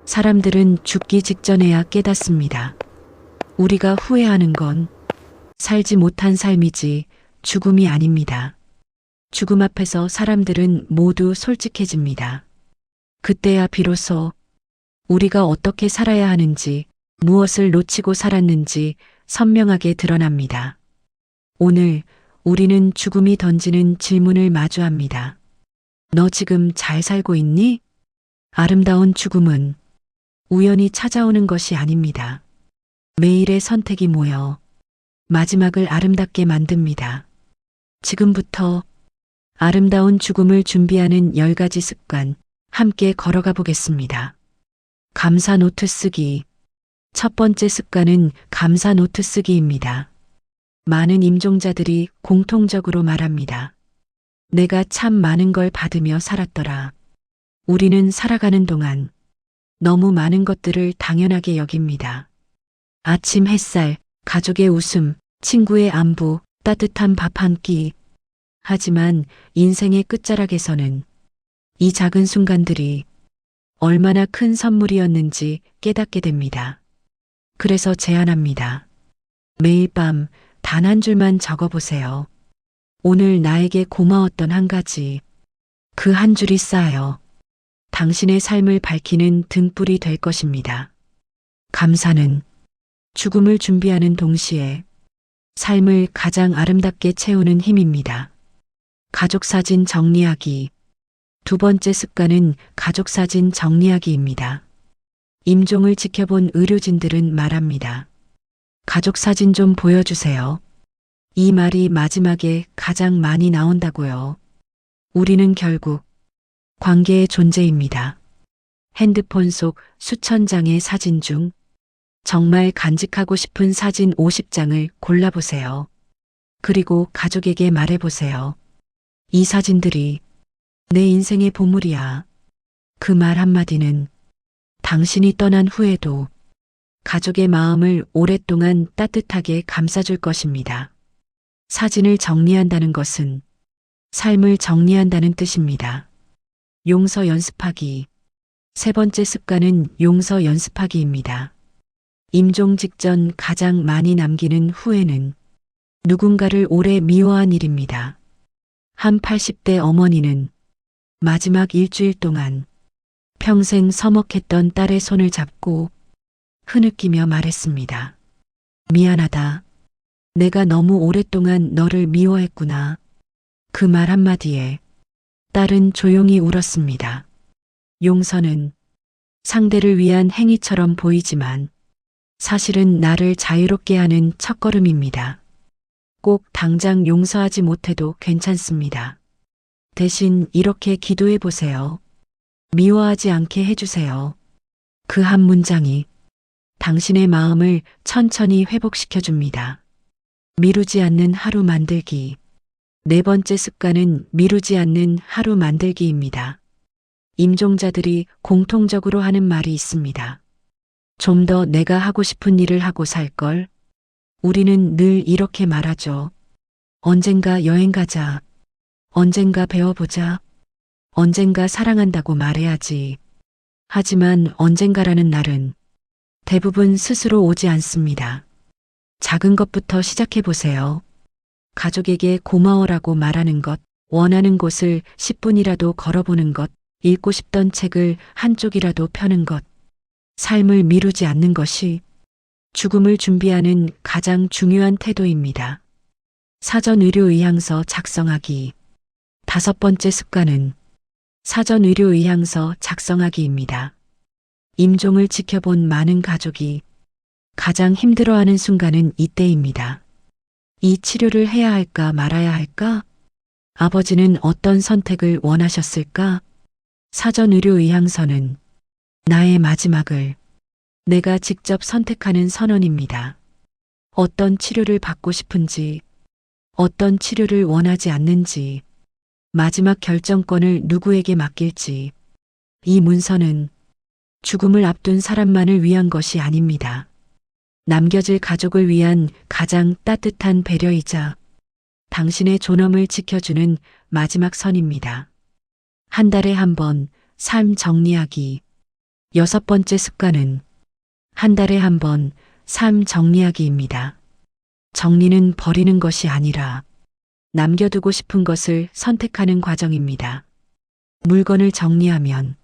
사람들은 죽기 직전에야 깨닫습니다. 우리가 후회하는 건 살지 못한 삶이지 죽음이 아닙니다. 죽음 앞에서 사람들은 모두 솔직해집니다. 그때야 비로소 우리가 어떻게 살아야 하는지, 무엇을 놓치고 살았는지 선명하게 드러납니다. 오늘 우리는 죽음이 던지는 질문을 마주합니다. 너 지금 잘 살고 있니? 아름다운 죽음은 우연히 찾아오는 것이 아닙니다. 매일의 선택이 모여 마지막을 아름답게 만듭니다. 지금부터 아름다운 죽음을 준비하는 10가지 습관 함께 걸어가 보겠습니다. 감사 노트 쓰기. 첫 번째 습관은 감사 노트 쓰기입니다. 많은 임종자들이 공통적으로 말합니다. 내가 참 많은 걸 받으며 살았더라. 우리는 살아가는 동안 너무 많은 것들을 당연하게 여깁니다. 아침 햇살, 가족의 웃음, 친구의 안부, 따뜻한 밥 한 끼. 하지만 인생의 끝자락에서는 이 작은 순간들이 얼마나 큰 선물이었는지 깨닫게 됩니다. 그래서 제안합니다. 매일 밤 단 한 줄만 적어보세요. 오늘 나에게 고마웠던 한 가지. 그 한 줄이 쌓여 당신의 삶을 밝히는 등불이 될 것입니다. 감사는 죽음을 준비하는 동시에 삶을 가장 아름답게 채우는 힘입니다. 가족사진 정리하기. 두 번째 습관은 가족사진 정리하기입니다. 임종을 지켜본 의료진들은 말합니다. 가족사진 좀 보여주세요. 이 말이 마지막에 가장 많이 나온다고요. 우리는 결국 관계의 존재입니다. 핸드폰 속 수천 장의 사진 중 정말 간직하고 싶은 사진 50장을 골라보세요. 그리고 가족에게 말해보세요. 이 사진들이 내 인생의 보물이야. 그 말 한마디는 당신이 떠난 후에도 가족의 마음을 오랫동안 따뜻하게 감싸줄 것입니다. 사진을 정리한다는 것은 삶을 정리한다는 뜻입니다. 용서 연습하기. 세 번째 습관은 용서 연습하기입니다. 임종 직전 가장 많이 남기는 후회는 누군가를 오래 미워한 일입니다. 한 80대 어머니는 마지막 일주일 동안 평생 서먹했던 딸의 손을 잡고 흐느끼며 말했습니다. 미안하다. 내가 너무 오랫동안 너를 미워했구나. 그 말 한마디에 딸은 조용히 울었습니다. 용서는 상대를 위한 행위처럼 보이지만 사실은 나를 자유롭게 하는 첫걸음입니다. 꼭 당장 용서하지 못해도 괜찮습니다. 대신 이렇게 기도해 보세요. 미워하지 않게 해주세요. 그 한 문장이 당신의 마음을 천천히 회복시켜 줍니다. 미루지 않는 하루 만들기. 네 번째 습관은 미루지 않는 하루 만들기입니다. 임종자들이 공통적으로 하는 말이 있습니다. 좀 더 내가 하고 싶은 일을 하고 살걸. 우리는 늘 이렇게 말하죠. 언젠가 여행 가자. 언젠가 배워보자. 언젠가 사랑한다고 말해야지. 하지만 언젠가라는 날은 대부분 스스로 오지 않습니다. 작은 것부터 시작해 보세요. 가족에게 고마워라고 말하는 것, 원하는 곳을 10분이라도 걸어보는 것, 읽고 싶던 책을 한쪽이라도 펴는 것, 삶을 미루지 않는 것이 죽음을 준비하는 가장 중요한 태도입니다. 사전 의료 의향서 작성하기. 다섯 번째 습관은 사전 의료 의향서 작성하기입니다. 임종을 지켜본 많은 가족이 가장 힘들어하는 순간은 이때입니다. 이 치료를 해야 할까 말아야 할까? 아버지는 어떤 선택을 원하셨을까? 사전 의료 의향서는 나의 마지막을 내가 직접 선택하는 선언입니다. 어떤 치료를 받고 싶은지, 어떤 치료를 원하지 않는지, 마지막 결정권을 누구에게 맡길지, 이 문서는 죽음을 앞둔 사람만을 위한 것이 아닙니다. 남겨질 가족을 위한 가장 따뜻한 배려이자 당신의 존엄을 지켜주는 마지막 선입니다. 한 달에 한 번 삶 정리하기. 6번째 습관은 한 달에 한 번 삶 정리하기입니다. 정리는 버리는 것이 아니라 남겨두고 싶은 것을 선택하는 과정입니다. 물건을 정리하면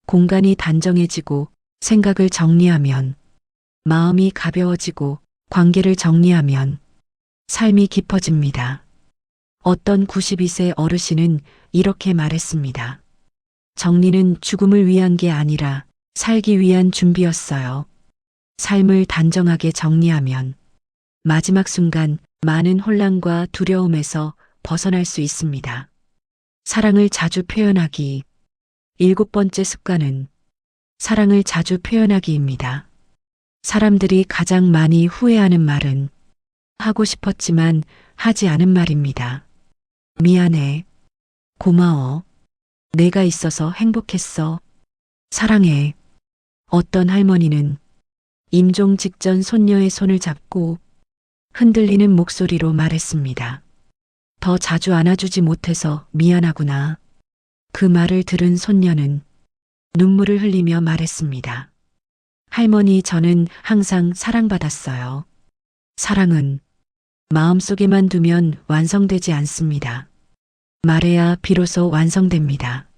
공간이 단정해지고, 생각을 정리하면 마음이 가벼워지고, 관계를 정리하면 삶이 깊어집니다. 어떤 92세 어르신은 이렇게 말했습니다. 정리는 죽음을 위한 게 아니라 살기 위한 준비였어요. 삶을 단정하게 정리하면 마지막 순간 많은 혼란과 두려움에서 벗어날 수 있습니다. 사랑을 자주 표현하기. 7번째 습관은 사랑을 자주 표현하기입니다. 사람들이 가장 많이 후회하는 말은 하고 싶었지만 하지 않은 말입니다. 미안해. 고마워. 내가 있어서 행복했어. 사랑해. 어떤 할머니는 임종 직전 손녀의 손을 잡고 흔들리는 목소리로 말했습니다. 더 자주 안아주지 못해서 미안하구나. 그 말을 들은 손녀는 눈물을 흘리며 말했습니다. 할머니, 저는 항상 사랑받았어요. 사랑은 마음속에만 두면 완성되지 않습니다. 말해야 비로소 완성됩니다.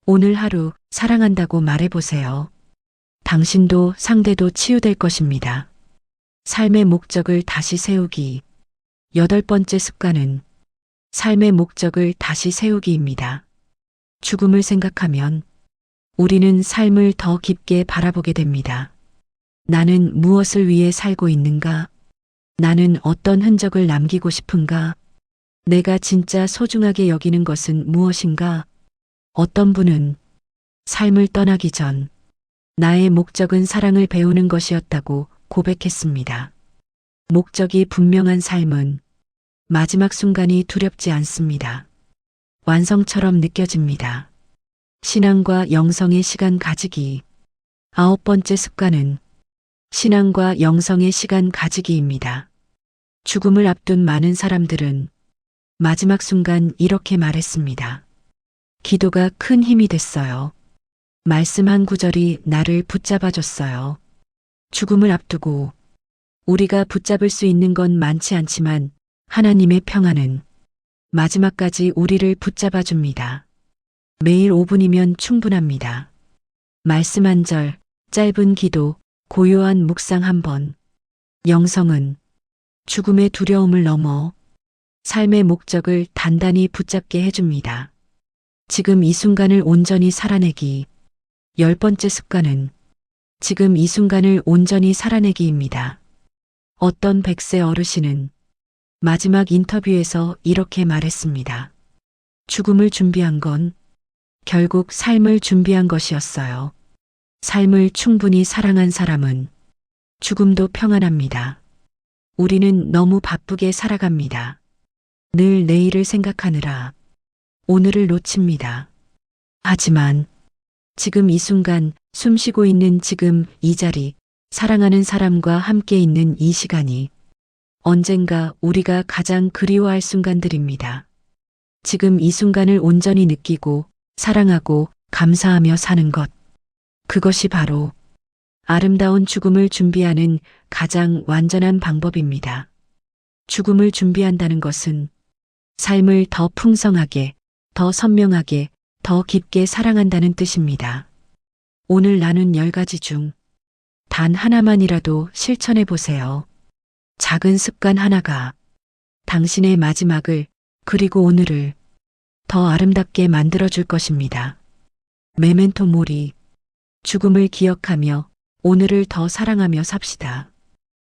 오늘 하루 사랑한다고 말해보세요. 당신도 상대도 치유될 것입니다. 삶의 목적을 다시 세우기. 8번째 습관은 삶의 목적을 다시 세우기입니다. 죽음을 생각하면 우리는 삶을 더 깊게 바라보게 됩니다. 나는 무엇을 위해 살고 있는가? 나는 어떤 흔적을 남기고 싶은가? 내가 진짜 소중하게 여기는 것은 무엇인가? 어떤 분은 삶을 떠나기 전 나의 목적은 사랑을 배우는 것이었다고 고백했습니다. 목적이 분명한 삶은 마지막 순간이 두렵지 않습니다. 완성처럼 느껴집니다. 신앙과 영성의 시간 가지기. 9번째 습관은 신앙과 영성의 시간 가지기입니다. 죽음을 앞둔 많은 사람들은 마지막 순간 이렇게 말했습니다. 기도가 큰 힘이 됐어요. 말씀 한 구절이 나를 붙잡아줬어요. 죽음을 앞두고 우리가 붙잡을 수 있는 건 많지 않지만 하나님의 평안은 마지막까지 우리를 붙잡아 줍니다. 매일 5분이면 충분합니다. 말씀 한 절, 짧은 기도, 고요한 묵상 한 번. 영성은 죽음의 두려움을 넘어 삶의 목적을 단단히 붙잡게 해줍니다. 지금 이 순간을 온전히 살아내기. 10번째 습관은 지금 이 순간을 온전히 살아내기입니다. 어떤 100세 어르신은 마지막 인터뷰에서 이렇게 말했습니다. 죽음을 준비한 건 결국 삶을 준비한 것이었어요. 삶을 충분히 사랑한 사람은 죽음도 평안합니다. 우리는 너무 바쁘게 살아갑니다. 늘 내일을 생각하느라 오늘을 놓칩니다. 하지만 지금 이 순간, 숨 쉬고 있는 지금 이 자리, 사랑하는 사람과 함께 있는 이 시간이 언젠가 우리가 가장 그리워할 순간들입니다. 지금 이 순간을 온전히 느끼고 사랑하고 감사하며 사는 것. 그것이 바로 아름다운 죽음을 준비하는 가장 완전한 방법입니다. 죽음을 준비한다는 것은 삶을 더 풍성하게, 더 선명하게, 더 깊게 사랑한다는 뜻입니다. 오늘 나눈 10가지 중 단 하나만이라도 실천해 보세요. 작은 습관 하나가 당신의 마지막을 그리고 오늘을 더 아름답게 만들어줄 것입니다. 메멘토 모리. 죽음을 기억하며 오늘을 더 사랑하며 삽시다.